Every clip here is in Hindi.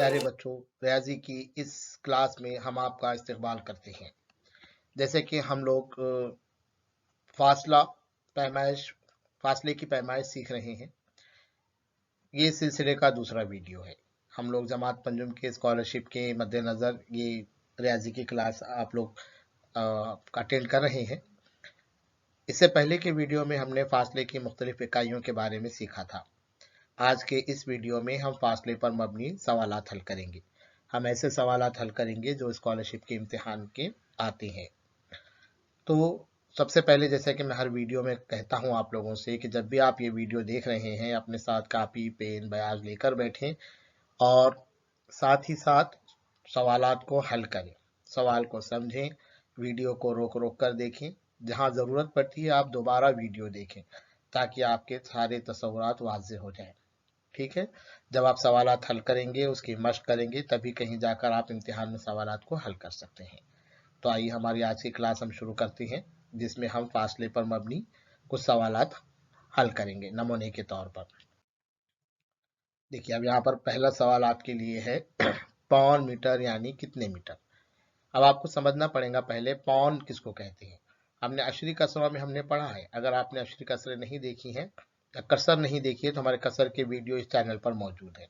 प्यारे बच्चों, रियाज़ी की इस क्लास में हम आपका इस्तकबाल करते हैं। जैसे कि हम लोग फासला पैमाइश फासले की पैमाइश सीख रहे हैं। ये सिलसिले का दूसरा वीडियो है। हम लोग जमात पंजुम के स्कॉलरशिप के मद्देनज़र ये रियाज़ी की क्लास आप लोग अटेंड कर रहे हैं। इससे पहले के वीडियो में हमने फासले की मुख्तलिफ इकाइयों के बारे में सीखा था। आज के इस वीडियो में हम फासले पर मबनी सवालात हल करेंगे। हम ऐसे सवालात हल करेंगे जो स्कॉलरशिप के इम्तिहान के आते हैं। तो सबसे पहले, जैसे कि मैं हर वीडियो में कहता हूं आप लोगों से कि जब भी आप ये वीडियो देख रहे हैं अपने साथ कापी पेन बयाज लेकर बैठें और साथ ही साथ सवालात को हल करें, सवाल को समझें, वीडियो को रोक रोक कर देखें। जहां ज़रूरत पड़ती है आप दोबारा वीडियो देखें ताकि आपके सारे तसव्वुरात वाज़ेह हो जाएं। ठीक है। जब आप सवालात हल करेंगे, उसकी मश्क करेंगे, तभी कहीं जाकर आप इम्तिहान में सवालात को हल कर सकते हैं। तो आइए हमारी आज की क्लास हम शुरू करते हैं, जिसमें हम फासले पर मबनी कुछ सवालात हल करेंगे नमूने के तौर पर। देखिए, अब यहाँ पर पहला सवाल आपके लिए है पौन मीटर यानी कितने मीटर। अब आपको समझना पड़ेगा पहले पौन किसको कहते हैं। हमने अशरी कसरों में हमने पढ़ा है। अगर आपने अशरी कसरें नहीं देखी हैं या कसर नहीं देखी है तो हमारे कसर के वीडियो इस चैनल पर मौजूद है।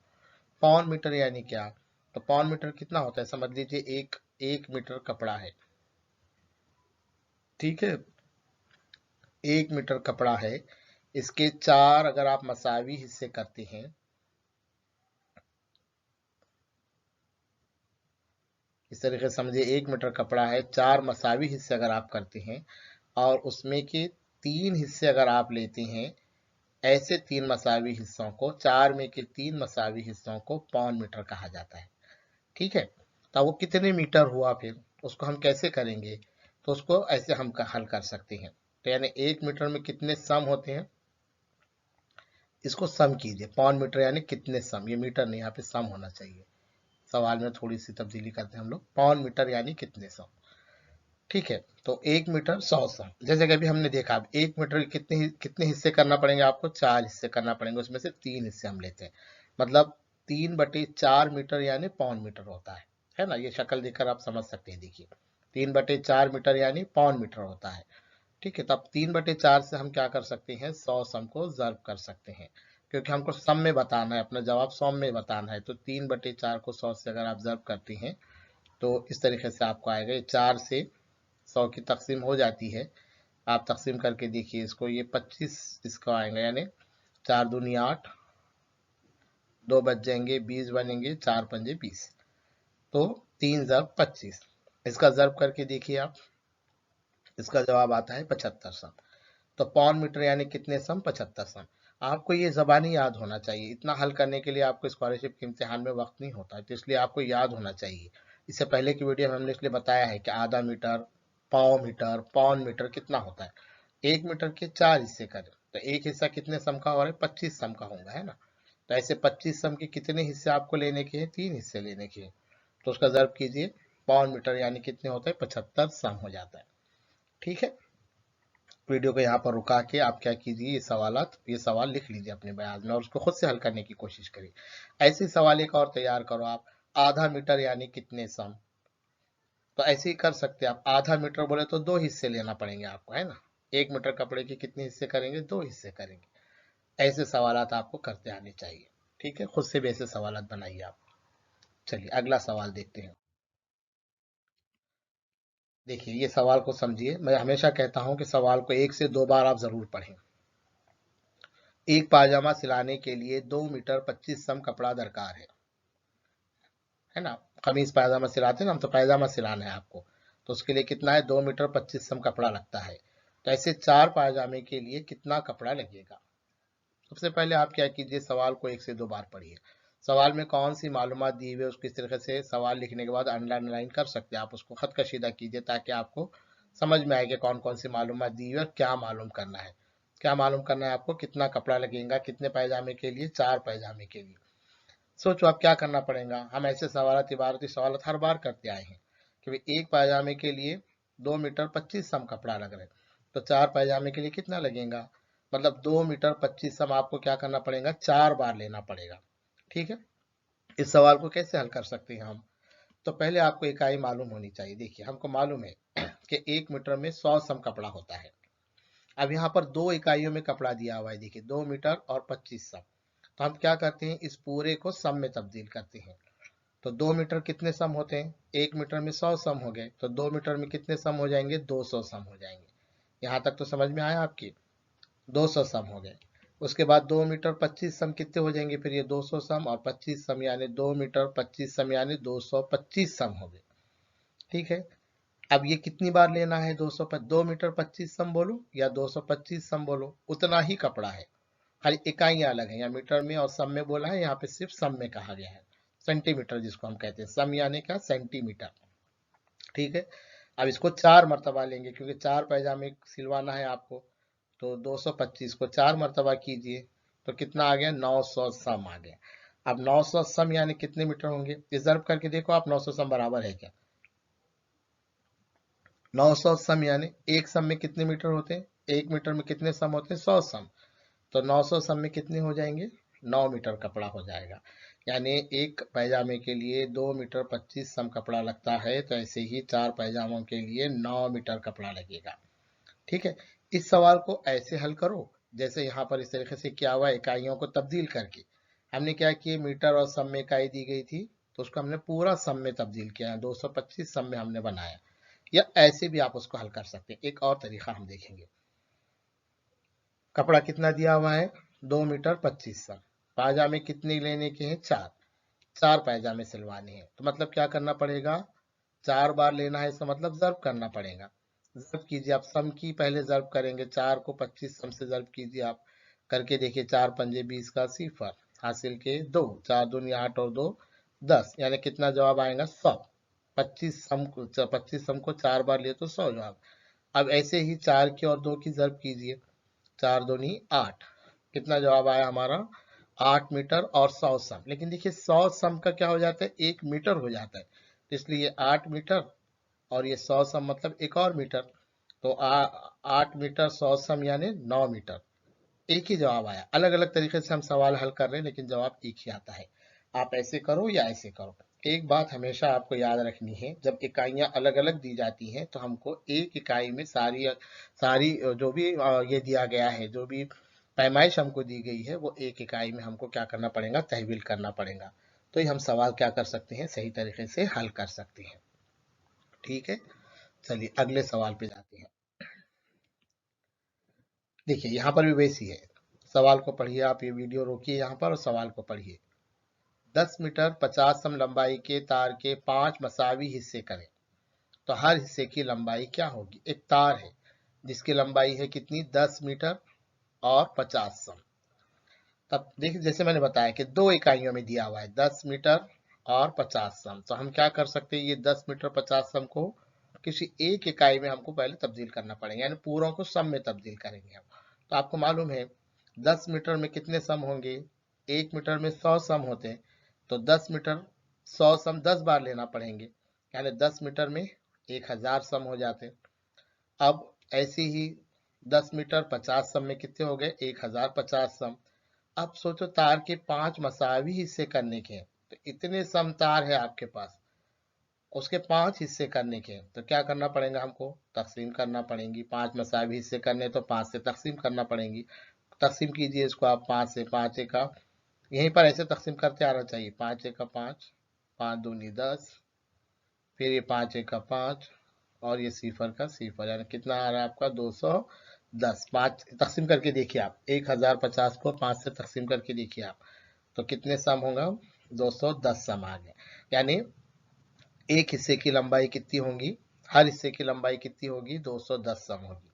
पौन मीटर यानी क्या? तो पौन मीटर कितना होता है, समझ लीजिए एक मीटर कपड़ा है। ठीक है, 1 मीटर कपड़ा है। इसके 4 अगर आप मसावी हिस्से करते हैं, इस तरीके से समझिए 1 मीटर कपड़ा है, 4 मसावी हिस्से अगर आप करते हैं और उसमें के 3 हिस्से अगर आप लेते हैं, ऐसे 3 मसावी हिस्सों को, 4 में के 3 मसावी हिस्सों को पौन मीटर कहा जाता है। ठीक है। तो वो कितने मीटर हुआ, फिर उसको हम कैसे करेंगे? तो उसको ऐसे हम हल कर सकते हैं। तो यानी 1 मीटर में कितने सम होते हैं, इसको सम कीजिए। पौन मीटर यानी कितने सम, ये मीटर नहीं, यहाँ पे सम होना चाहिए। सवाल में थोड़ी सी तब्दीली करते हैं हम लोग। पौन मीटर यानी कितने सम। ठीक है। तो 1 मीटर 100 सम। जैसे कि अभी हमने देखा, अब 1 मीटर के कितने हिस्से करना पड़ेंगे आपको? 4 हिस्से करना पड़ेंगे। उसमें से 3 हिस्से हम लेते हैं, मतलब 3/4 मीटर यानी पौन मीटर होता है ना। ये शक्ल देखकर आप समझ सकते हैं। देखिए, 3/4 मीटर यानी पौन मीटर होता है। ठीक है। तब 3/4 से हम क्या कर सकते हैं, 100 सम को ज़र्ब कर सकते हैं, क्योंकि हमको सम में बताना है, अपना जवाब सम में बताना है। तो 3/4 को 100 से अगर आप ज़र्ब करते हैं तो इस तरीके से आपको आएगा। ये 4 से 100 की तकसीम हो जाती है। आप तकसीम करके देखिए इसको, ये 25 इसका आएगा, यानी 4 दूनी 8, 2 बच जाएंगे, 20 बनेंगे, 4 पंजे 20। तो 3 ज़र्ब 25, इसका ज़र्ब करके देखिए आप, इसका जवाब आता है 75 सम। तो पौन मीटर यानी कितने सम? 75 सम। आपको ये ज़बानी याद होना चाहिए। इतना हल करने के लिए आपको स्कॉलरशिप के इम्तिहान में वक्त नहीं होता है, तो इसलिए आपको याद होना चाहिए। इससे पहले की वीडियो में हमने इसलिए बताया है कि आधा मीटर, पाव मीटर, पौन मीटर कितना होता है। 1 मीटर के 4 हिस्से करें तो एक हिस्सा कितने सम का हो रहा है? 25 सम का होगा, है ना। तो ऐसे 25 सम के कितने हिस्से आपको लेने के हैं? 3 हिस्से लेने के हैं। तो उसका ज़र्ब कीजिए, पौन मीटर यानी कितने होते हैं? 75 सम हो जाता है। ठीक है। वीडियो को यहाँ पर रुका के आप क्या कीजिए, ये सवाल लिख लीजिए अपने बयान में और उसको खुद से हल करने की कोशिश करिए। ऐसे सवाल एक और तैयार करो आप, आधा मीटर यानी कितने सम। तो ऐसे ही कर सकते हैं आप। आधा मीटर बोले तो 2 हिस्से लेना पड़ेंगे आपको, है ना। 1 मीटर कपड़े के कितने हिस्से करेंगे? 2 हिस्से करेंगे। ऐसे सवालात आपको करते आने चाहिए। ठीक है, खुद से भी ऐसे सवालात बनाइए आप। चलिए अगला सवाल देखते हैं। देखिए, ये सवाल को समझिए। मैं हमेशा कहता हूं कि सवाल को 1 से 2 बार आप जरूर पढ़ें। एक पायजामा सिलाने के लिए 2 मीटर 25 सम कपड़ा दरकार है ना। कमीज पायजामा सिलाते हैं ना हम, तो पायजामा सिलाना है आपको, तो उसके लिए कितना है? 2 मीटर 25 सम कपड़ा लगता है। तो ऐसे 4 पायजामे के लिए कितना कपड़ा लगेगा? सबसे पहले आप क्या कीजिए, सवाल को 1 से 2 बार पढ़िए। सवाल में कौन सी मालूमात दी हुई है उसको इस तरीके से सवाल लिखने के बाद अंडरलाइन कर सकते हैं आप, उसको खत कशीदा कीजिए ताकि आपको समझ में आए कि कौन कौन सी मालूमात दी हुई है और क्या मालूम करना है। क्या मालूम करना है आपको? कितना कपड़ा लगेगा, कितने पायजामे के लिए? 4 पायजामे के लिए। सोचो आप क्या करना पड़ेगा। हम ऐसे सवालत इबारती सवालत हर बार करते आए हैं कि भाई एक पायजामे के लिए 2 मीटर 25 सम कपड़ा लग रहा है, तो 4 पायजामे के लिए कितना लगेगा? मतलब 2 मीटर 25 सम आपको क्या करना पड़ेगा? 4 बार लेना पड़ेगा। ठीक है। इस सवाल को कैसे हल कर सकते हैं हम? तो पहले आपको इकाई मालूम होनी चाहिए। देखिए, हमको मालूम है कि 1 मीटर में 100 सम कपड़ा होता है। अब यहाँ पर 2 इकाइयों में कपड़ा दिया हुआ है, देखिए 2 मीटर और 25 सम। तो हम क्या करते हैं, इस पूरे को सम में तब्दील करते हैं। तो 2 मीटर कितने सम होते हैं? 1 मीटर में 100 सम हो गए, तो 2 मीटर में कितने सम हो जाएंगे? 200 सम हो जाएंगे। यहाँ तक तो समझ में आया आपकी? 200 सम हो गए। उसके बाद 2 मीटर 25 सम कितने हो जाएंगे? फिर ये 200 सम और 25 सम, यानी 2 मीटर 25 सम यानी 225 सम हो गए। ठीक है, अब ये कितनी बार लेना है? 2 मीटर 25 सम बोलो या 225 सम बोलो, उतना ही कपड़ा है, खाली इकाइयां अलग है। यहाँ मीटर में और सम में बोला है, यहाँ पे सिर्फ सम में कहा गया है। सेंटीमीटर जिसको हम कहते हैं, सम यानी क्या? सेंटीमीटर। ठीक है, अब इसको 4 मरतबा लेंगे क्योंकि 4 पैजामे सिलवाना है आपको। तो 225 को 4 मरतबा कीजिए तो कितना आ गया? 900 सम आ गया। अब 900 सम यानी कितने मीटर होंगे? ये ज़र्ब करके देखो आप, 900 सम बराबर है क्या? 900 सम यानी एक सम में कितने मीटर होते हैं? 1 मीटर में कितने सम होते हैं? 100 सम। तो 900 सम में कितने हो जाएंगे? 9 मीटर कपड़ा हो जाएगा। यानी एक पैजामे के लिए 2 मीटर 25 सम कपड़ा लगता है, तो ऐसे ही 4 पैजामों के लिए 9 मीटर कपड़ा लगेगा। ठीक है, इस सवाल को ऐसे हल करो जैसे यहाँ पर इस तरीके से किया हुआ, इकाइयों को तब्दील करके। हमने क्या किया, मीटर और सम में इकाई दी गई थी तो उसको हमने पूरा सम में तब्दील किया है, 225 सम में हमने बनाया। या ऐसे भी आप उसको हल कर सकते हैं। एक और तरीका हम देखेंगे। कपड़ा कितना दिया हुआ है? 2 मीटर 25 सम। पायजामे कितने लेने के हैं? 4। 4 पायजामे सिलवाने हैं, तो मतलब क्या करना पड़ेगा? 4 बार लेना है, इसका मतलब ज़र्ब करना पड़ेगा। ज़र्ब कीजिए आप, सम की पहले ज़र्ब करेंगे, 4 को 25 सम से ज़र्ब कीजिए आप। करके देखिए, 4 पंजे 20 का 0 हासिल के 2, 4 दूनी 8 और 2 10, यानी कितना जवाब आएगा? 100। 25 सम को 4 बार लिए तो 100 जवाब। अब ऐसे ही 4 की और 2 की ज़र्ब कीजिए, 4 दूनी 8, कितना जवाब आया हमारा? 8 मीटर और 100 सम। लेकिन देखिए 100 सम का क्या हो जाता है? 1 मीटर हो जाता है, तो इसलिए 8 मीटर और ये 100 सम मतलब एक और मीटर। तो 8 मीटर 100 सम यानी 9 मीटर। एक ही जवाब आया। अलग अलग तरीके से हम सवाल हल कर रहे हैं लेकिन जवाब एक ही आता है। आप ऐसे करो या ऐसे करो। एक बात हमेशा आपको याद रखनी है, जब इकाइयां अलग अलग दी जाती हैं तो हमको एक इकाई में सारी सारी जो भी ये दिया गया है, जो भी पैमाइश हमको दी गई है, वो एक इकाई में हमको क्या करना पड़ेगा? तहवील करना पड़ेगा। तो ये हम सवाल क्या कर सकते हैं? सही तरीके से हल कर सकते हैं। ठीक है, चलिए अगले सवाल पे जाते हैं। देखिए यहाँ पर भी वैसी है। सवाल को पढ़िए आप, ये वीडियो रोकिए यहाँ पर और सवाल को पढ़िए। 10 मीटर 50 सम लंबाई के तार के 5 मसावी हिस्से करें, तो हर हिस्से की लंबाई क्या होगी? एक तार है जिसकी लंबाई है कितनी? 10 मीटर और 50 सम। तब देखिए, जैसे मैंने बताया कि 2 इकाइयों में दिया हुआ है, 10 मीटर और 50 सम। तो हम क्या कर सकते हैं, ये 10 मीटर 50 सम को किसी एक इकाई में हमको पहले तब्दील करना पड़ेगा, यानी पूरों को सम में तब्दील करेंगे हम। तो आपको मालूम है 10 मीटर में कितने सम होंगे? 1 मीटर में 100 सम होते हैं, तो 10 मीटर 100 सम 10 बार लेना पड़ेंगे, यानी 10 मीटर में 1000 सम हो जाते हैं। अब ऐसे ही 10 मीटर 50 सम में कितने हो गए? 1050 सम। अब सोचो तार के 5 मसावी हिस्से करने के हैं, तो इतने सम तार है आपके पास, उसके 5 हिस्से करने के हैं, तो क्या करना पड़ेगा हमको? तकसीम करना पड़ेंगी। 5 मसावी हिस्से करने तो 5 से तकसीम करना पड़ेंगी। तकसीम कीजिए इसको आप 5 से। 5 एक का, यहीं पर ऐसे तकसीम करते आना चाहिए, 5 एक का 5, 5 दूनी 10, फिर ये 5 एक का 5 और ये 0 का 0, यानी कितना आ रहा है आपका? 210। 5 तकसीम करके देखिए आप, 1050 को 5 से तकसीम करके देखिए आप, तो कितने सम होगा? 210 सम आ गए। यानी एक हिस्से की लंबाई कितनी होगी? हर हिस्से की लंबाई कितनी होगी? 210 सम होगी,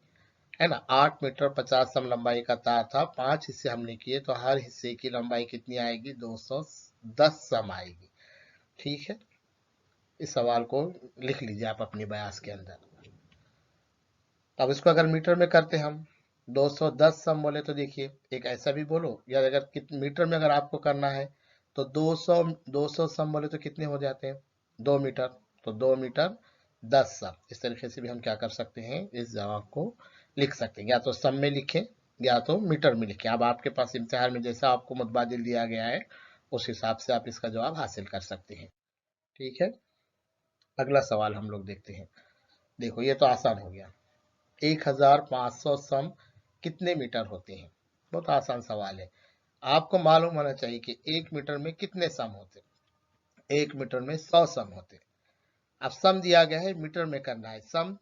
है ना। 8 मीटर 50 सम लंबाई का तार था, 5 हिस्से हमने किए, तो हर हिस्से की लंबाई कितनी आएगी? 210 सम आएगी। ठीक है, इस सवाल को लिख लीजिए आप अपनी बयास के अंदर। अब इसको अगर मीटर में करते हम, 210 सम बोले तो देखिए, एक ऐसा भी बोलो, या अगर मीटर में अगर आपको करना है तो 200 सम बोले तो कितने हो जाते हैं? 2 मीटर। तो 2 मीटर 10 सम। इस तरीके से भी हम क्या कर सकते हैं? इस जवाब को लिख सकते हैं, या तो सम में लिखें या तो मीटर में लिखें। अब आपके पास इम्तिहान में जैसा आपको मुतबादिल दिया गया है उस हिसाब से आप इसका जवाब हासिल कर सकते हैं। ठीक है, अगला सवाल हम लोग देखते हैं। देखो ये तो आसान हो गया। 1500 सम कितने मीटर होते हैं? बहुत आसान सवाल है। आपको मालूम होना चाहिए कि 1 मीटर में कितने सम होते हैं। 1 मीटर में 100 सम होते हैं। अब सम दिया गया है, मीटर में करना है। सम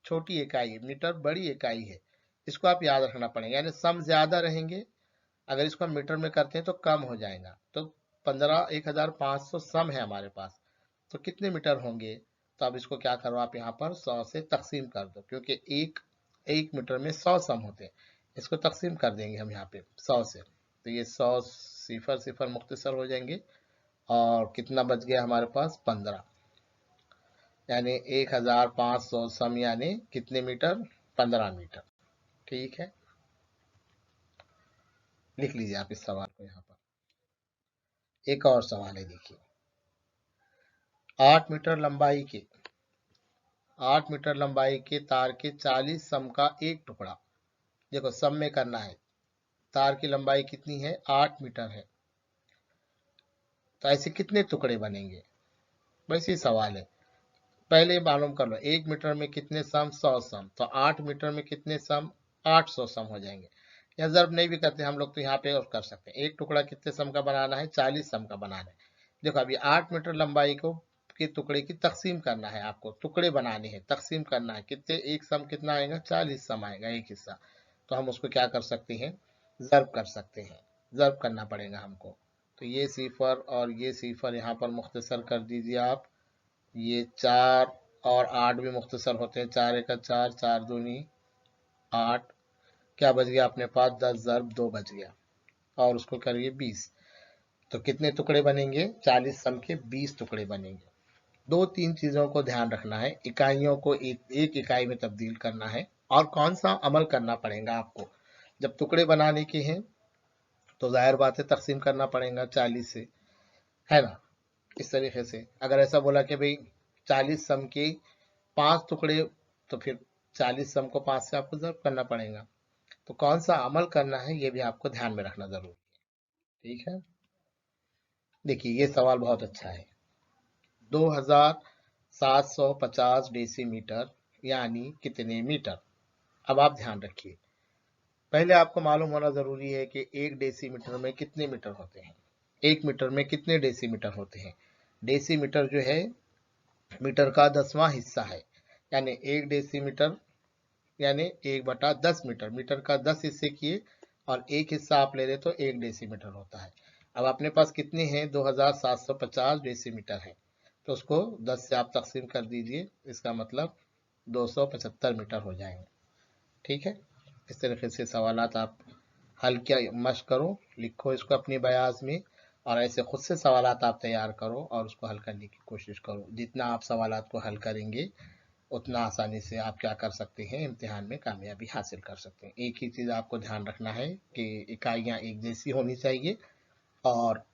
छोटी इकाई है, मीटर बड़ी इकाई है, इसको आप याद रखना पड़ेगा। यानी सम ज्यादा रहेंगे, अगर इसको हम मीटर में करते हैं तो कम हो जाएगा। तो 1500 सम है हमारे पास, तो कितने मीटर होंगे? तो अब इसको क्या करो, आप यहाँ पर 100 से तकसीम कर दो, क्योंकि एक मीटर में 100 सम होते हैं। इसको तकसीम कर देंगे हम यहाँ पे 100 से, तो ये 100 सिफर सिफर मुख्तसर हो जाएंगे, और कितना बच गया हमारे पास? 15। यानी 1500 सम यानी कितने मीटर? 15 मीटर। ठीक है, लिख लीजिए आप इस सवाल को यहाँ पर। एक और सवाल है, देखिए। 8 मीटर लंबाई के 8 मीटर लंबाई के तार के 40 सम का एक टुकड़ा। देखो सम में करना है, तार की लंबाई कितनी है? 8 मीटर है, तो ऐसे कितने टुकड़े बनेंगे? बस ये सवाल है। पहले मालूम कर लो, 1 मीटर में कितने सम? 100 सम। तो 8 मीटर में कितने सम? 800 सम हो जाएंगे। या जर्ब नहीं भी करते हम लोग तो यहाँ पे और कर सकते हैं। एक टुकड़ा कितने सम का बनाना है? 40 सम का बनाना है। देखो अभी 8 मीटर लंबाई को के टुकड़े की तकसीम करना है, आपको टुकड़े बनाने हैं, तकसीम करना है। कितने? एक सम कितना आएगा? 40 सम आएगा, एक हिस्सा। तो हम उसको क्या कर सकते हैं? जर्ब कर सकते हैं, जर्ब करना पड़ेगा हमको। तो ये सिफर और ये सिफर यहाँ पर मुख्तसर कर दीजिए आप। ये 4 और 8 भी मुख्तसर होते हैं। 4 एक 4, 4 दूनी 8। क्या बच गया अपने पास? 10 ज़र्ब 2 बच गया, और उसको करिए 20। तो कितने टुकड़े बनेंगे? 40 सम के 20 टुकड़े बनेंगे। दो तीन चीजों को ध्यान रखना है, इकाइयों को एक इकाई में तब्दील करना है, और कौन सा अमल करना पड़ेगा आपको। जब टुकड़े बनाने के हैं तो जाहिर बात है तकसीम करना पड़ेगा 40 से, है ना। इस तरीके से अगर ऐसा बोला कि भाई 40 सम के 5 टुकड़े, तो फिर 40 सम को 5 से आपको ज़र्ब करना पड़ेगा। तो कौन सा अमल करना है ये भी आपको ध्यान में रखना जरूरी है। ठीक है, देखिए ये सवाल बहुत अच्छा है। 2750 डेसीमीटर यानी कितने मीटर? अब आप ध्यान रखिए, पहले आपको मालूम होना जरूरी है कि एक डेसीमीटर में कितने मीटर होते हैं। एक मीटर में कितने डेसीमीटर होते हैं? डेसीमीटर जो है मीटर का 10वां हिस्सा है। यानी एक डेसीमीटर यानी 1/10 मीटर। मीटर का 10 हिस्से किए और एक हिस्सा आप ले रहे तो 1 डेसीमीटर होता है। अब अपने पास कितने हैं? 2750 डेसीमीटर है, तो उसको 10 से आप तकसीम कर दीजिए, इसका मतलब 275 मीटर हो जाएंगे। ठीक है, इस तरीके से सवालात आप हल किया मशक करो, लिखो इसको अपनी बयाज में, और ऐसे खुद से सवालात आप तैयार करो और उसको हल करने की कोशिश करो। जितना आप सवालात को हल करेंगे उतना आसानी से आप क्या कर सकते हैं? इम्तिहान में कामयाबी हासिल कर सकते हैं। एक ही चीज़ आपको ध्यान रखना है कि इकाइयाँ एक जैसी होनी चाहिए, और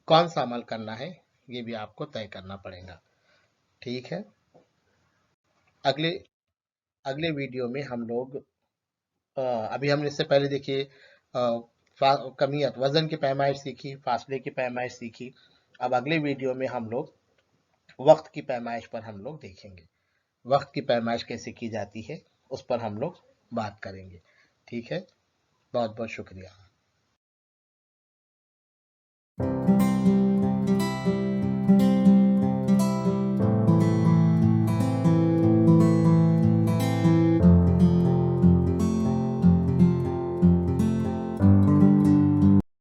कौन सा अमल करना है ये भी आपको तय करना पड़ेगा। ठीक है, अगले अगले वीडियो में हम लोग अभी हमने इससे पहले देखिए कमियत वजन की पैमाइश सीखी, फासले की पैमाइश सीखी। अब अगले वीडियो में हम लोग वक्त की पैमाइश पर हम लोग देखेंगे। वक्त की पैमाइश कैसे की जाती है उस पर हम लोग बात करेंगे। ठीक है, बहुत बहुत शुक्रिया।